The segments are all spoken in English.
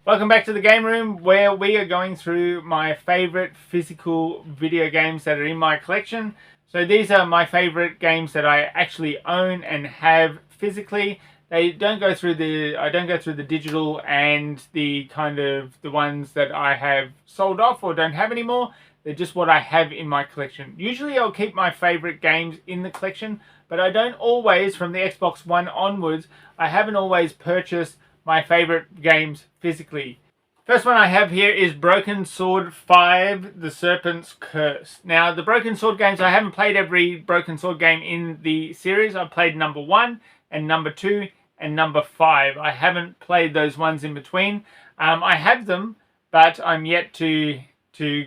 Welcome back to the Game Room, where we are going through my favorite physical video games that are in my collection. So these are my favorite games that I actually own and have physically. I don't go through the digital and the kind of the ones that I have sold off or don't have anymore. They're just what I have in my collection. Usually I'll keep my favorite games in the collection, but I don't always, from the Xbox One onwards, I haven't always purchased my favorite games physically. First one I have here is Broken Sword 5, The Serpents Curse. Now, the Broken Sword games, I haven't played every Broken Sword game in the series. I've played number 1 and number 2 and number 5. I haven't played those ones in between. I have them, but I'm yet to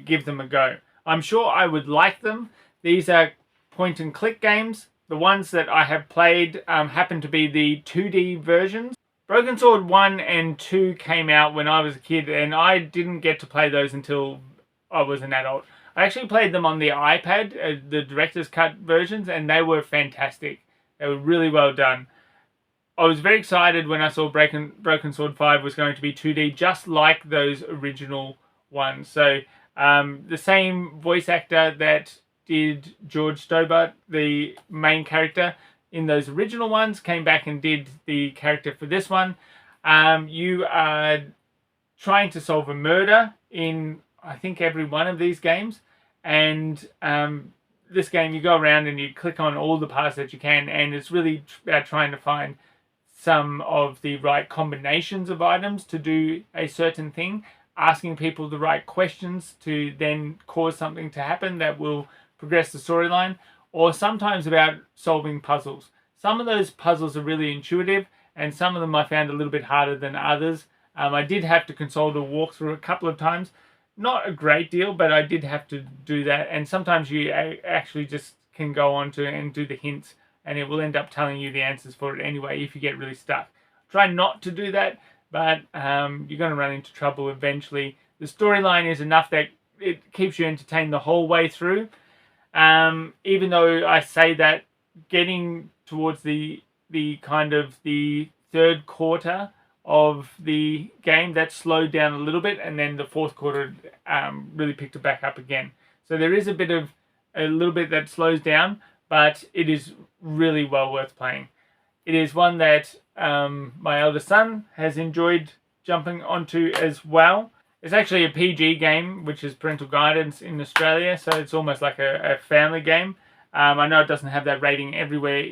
give them a go. I'm sure I would like them. These are point and click games. The ones that I have played happen to be the 2D versions. Broken Sword 1 and 2 came out when I was a kid, and I didn't get to play those until I was an adult. I actually played them on the iPad, the director's cut versions, and they were fantastic. They were really well done. I was very excited when I saw Broken Sword 5 was going to be 2D, just like those original ones. So the same voice actor that did George Stobart, the main character in those original ones, came back and did the character for this one. You are trying to solve a murder in, I think, every one of these games. And this game, you go around and you click on all the parts that you can, and it's really about trying to find some of the right combinations of items to do a certain thing, asking people the right questions to then cause something to happen that will progress the storyline, or sometimes about solving puzzles. Some of those puzzles are really intuitive, and some of them I found a little bit harder than others. I did have to console the walkthrough a couple of times. Not a great deal, but I did have to do that. And sometimes you actually just can go on to and do the hints, and it will end up telling you the answers for it anyway if you get really stuck. Try not to do that, but you're going to run into trouble eventually. The storyline is enough that it keeps you entertained the whole way through. Even though I say that, getting towards the kind of the third quarter of the game, that slowed down a little bit, and then the fourth quarter really picked it back up again. So there is a little bit that slows down, but it is really well worth playing. It is one that my eldest son has enjoyed jumping onto as well. It's actually a PG game, which is parental guidance in Australia, so it's almost like a family game. I know it doesn't have that rating everywhere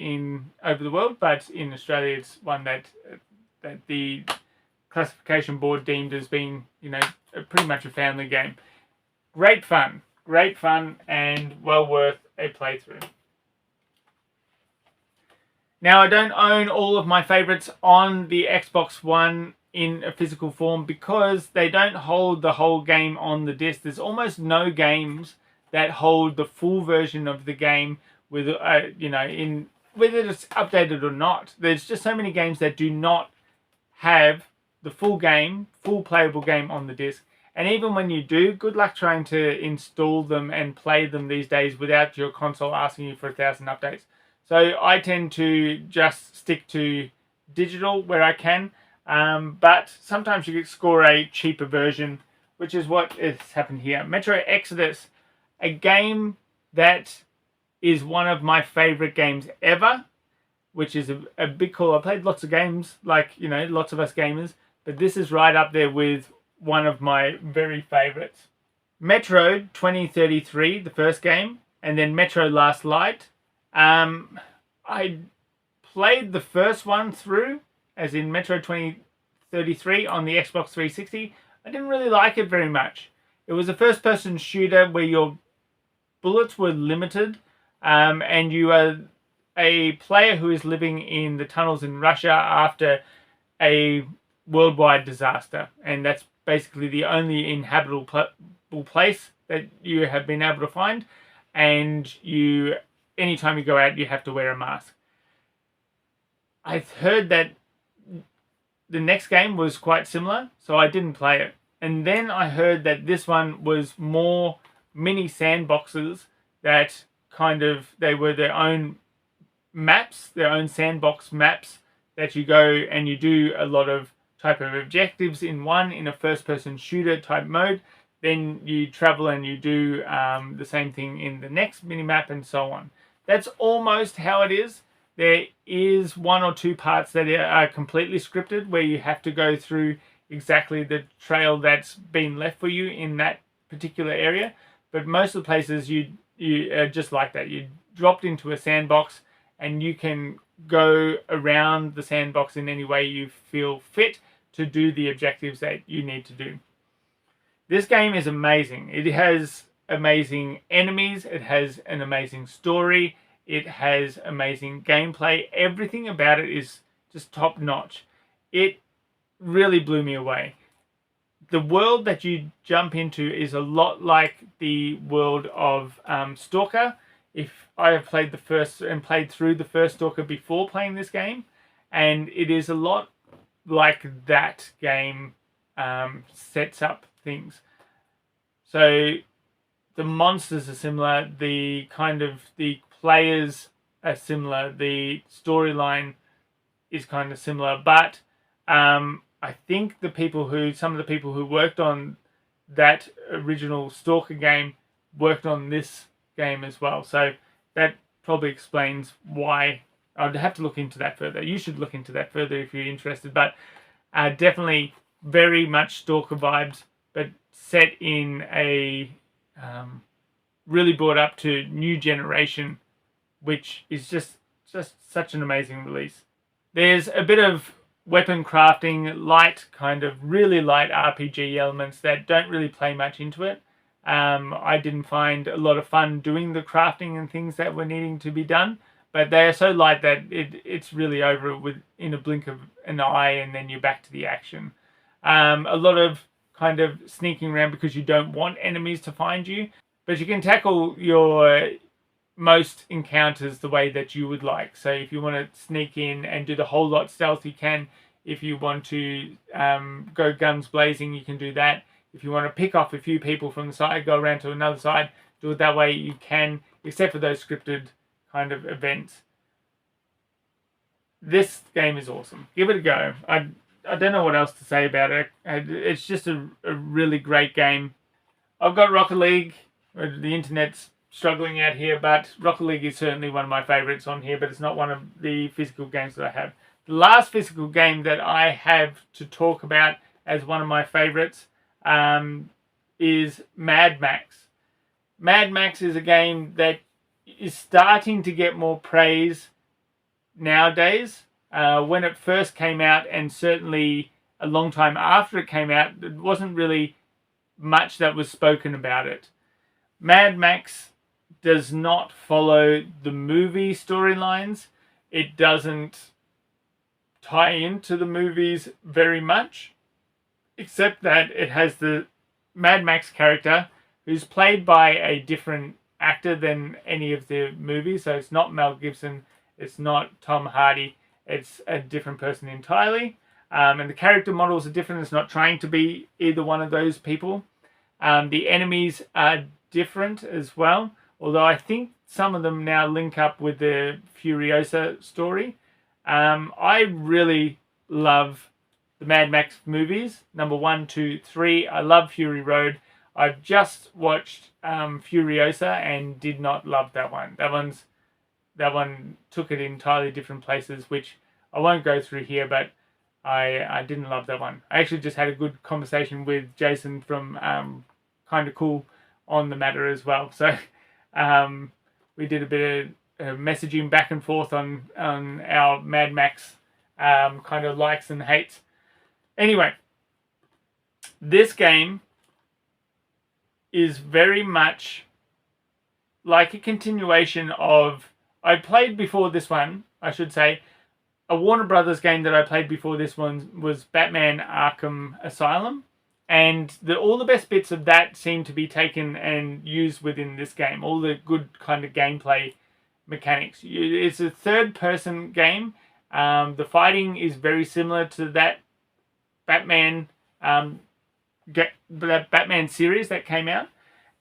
over the world, but in Australia it's one that the classification board deemed as being, pretty much a family game. Great fun, and well worth a playthrough. Now, I don't own all of my favorites on the Xbox One in a physical form because they don't hold the whole game on the disc. There's almost no games that hold the full version of the game with in whether it's updated or not. There's just so many games that do not have the full playable game on the disc. And even when you do, good luck trying to install them and play them these days without your console asking you for 1,000 updates. So I tend to just stick to digital where I can. But sometimes you can score a cheaper version, which is what has happened here. Metro Exodus, a game that is one of my favorite games ever, which is a big call. I played lots of games, like, lots of us gamers, but this is right up there with one of my very favorites. Metro 2033, the first game, and then Metro Last Light. I played the first one through, as in Metro 2033 on the Xbox 360. I didn't really like it very much. It was a first-person shooter where your bullets were limited, and you are a player who is living in the tunnels in Russia after a worldwide disaster, and that's basically the only inhabitable place that you have been able to find, and anytime you go out, you have to wear a mask. I've heard that the next game was quite similar, so I didn't play it. And then I heard that this one was more mini sandboxes that they were their own maps, their own sandbox maps that you go and you do a lot of type of objectives in one, in a first-person shooter type mode. Then you travel and you do the same thing in the next minimap and so on. That's almost how it is. There is one or two parts that are completely scripted where you have to go through exactly the trail that's been left for you in that particular area. But most of the places you are just like that. You dropped into a sandbox and you can go around the sandbox in any way you feel fit to do the objectives that you need to do. This game is amazing. It has amazing enemies. It has an amazing story. It has amazing gameplay. Everything about it is just top notch. It really blew me away. The world that you jump into is a lot like the world of Stalker. If I have played the first and played through the first Stalker before playing this game, and it is a lot like that game sets up things. So the monsters are similar, the players are similar, the storyline is kind of similar, but I think some of the people who worked on that original Stalker game worked on this game as well. So that probably explains why. I'd have to look into that further. You should look into that further if you're interested, but definitely very much Stalker vibes, but set in a really brought up to new generation, which is just such an amazing release. There's a bit of weapon crafting, really light RPG elements that don't really play much into it. I didn't find a lot of fun doing the crafting and things that were needing to be done, but they are so light that it's really over in a blink of an eye, and then you're back to the action. A lot of kind of sneaking around because you don't want enemies to find you, but you can tackle your most encounters the way that you would like. So if you want to sneak in and do the whole lot stealth, you can. If you want to go guns blazing, you can do that. If you want to pick off a few people from the side, go around to another side, do it that way, you can, except for those scripted kind of events. This game is awesome. Give it a go. I don't know what else to say about it. It's just a really great game. I've got Rocket League. The internet's struggling out here, but Rocket League is certainly one of my favorites on here, but it's not one of the physical games that I have. The last physical game that I have to talk about as one of my favorites is Mad Max. Mad Max is a game that is starting to get more praise nowadays. When it first came out, and certainly a long time after it came out, there wasn't really much that was spoken about it. Mad Max does not follow the movie storylines. It doesn't tie into the movies very much, except that it has the Mad Max character who's played by a different actor than any of the movies. So it's not Mel Gibson, it's not Tom Hardy, it's a different person entirely. And the character models are different. It's not trying to be either one of those people. The enemies are different as well, although I think some of them now link up with the Furiosa story. I really love the Mad Max movies, number 1, 2, 3. I love Fury Road. I've just watched Furiosa and did not love that one. That one took it entirely different places, which I won't go through here, but I didn't love that one. I actually just had a good conversation with Jason from Kinda Cool on the matter as well. So we did a bit of messaging back and forth on our Mad Max kind of likes and hates. Anyway, this game is very much like a continuation of... I played before this one, I should say, a Warner Brothers game that I played before this one was Batman Arkham Asylum. And all the best bits of that seem to be taken and used within this game. All the good kind of gameplay mechanics. It's a third-person game. The fighting is very similar to that Batman series that came out.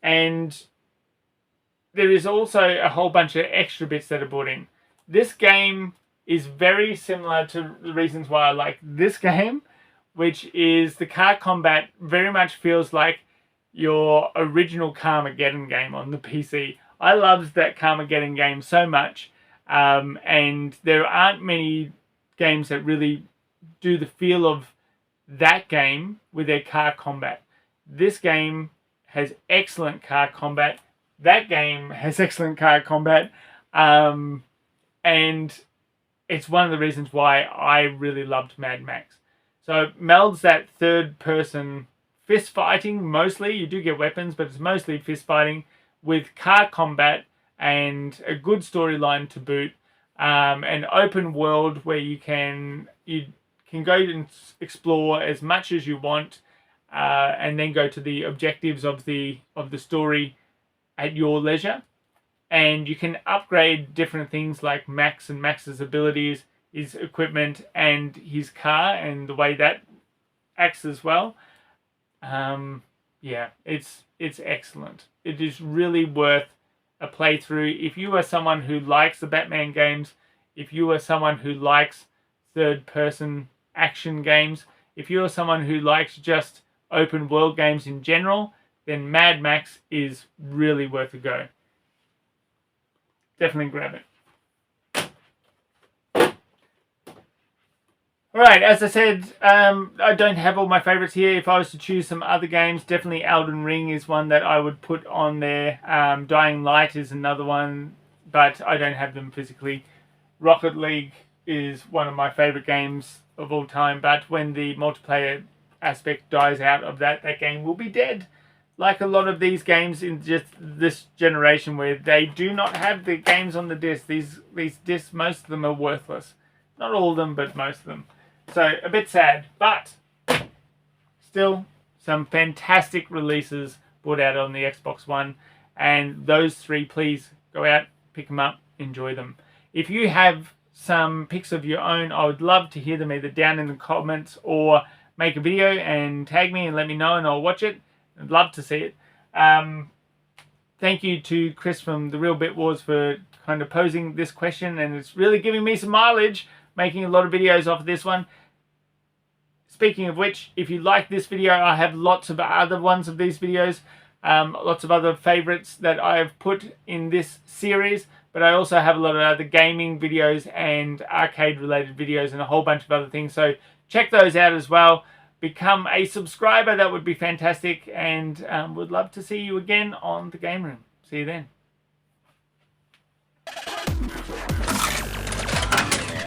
And there is also a whole bunch of extra bits that are brought in. This game is very similar to the reasons why I like this game, which is the car combat very much feels like your original Carmageddon game on the PC. I loved that Carmageddon game so much, and there aren't many games that really do the feel of that game with their car combat. This game has excellent car combat. That game has excellent car combat, and it's one of the reasons why I really loved Mad Max. So it melds that third person fist fighting mostly. You do get weapons, but it's mostly fist fighting with car combat and a good storyline to boot. An open world where you can go and explore as much as you want, and then go to the objectives of the story at your leisure. And you can upgrade different things like Max and Max's abilities, his equipment, and his car, and the way that acts as well. Yeah, it's excellent. It is really worth a playthrough. If you are someone who likes the Batman games, if you are someone who likes third-person action games, if you're someone who likes just open world games in general, then Mad Max is really worth a go. Definitely grab it. Alright, as I said, I don't have all my favourites here. If I was to choose some other games, definitely Elden Ring is one that I would put on there. Dying Light is another one, but I don't have them physically. Rocket League is one of my favourite games of all time, but when the multiplayer aspect dies out of that game will be dead. Like a lot of these games in just this generation where they do not have the games on the disc. These discs, most of them are worthless. Not all of them, but most of them. So a bit sad, but still some fantastic releases brought out on the Xbox One. And those three, please go out, pick them up, enjoy them. If you have some pics of your own, I would love to hear them either down in the comments or make a video and tag me and let me know and I'll watch it. I'd love to see it. Thank you to Chris from The Real Bit Wars for kind of posing this question, and it's really giving me some mileage making a lot of videos off of this one. Speaking of which, if you like this video, I have lots of other ones of these videos, lots of other favorites that I have put in this series, but I also have a lot of other gaming videos and arcade related videos and a whole bunch of other things, so check those out as well. Become a subscriber, that would be fantastic, and would love to see you again on the Gameroom. See you then.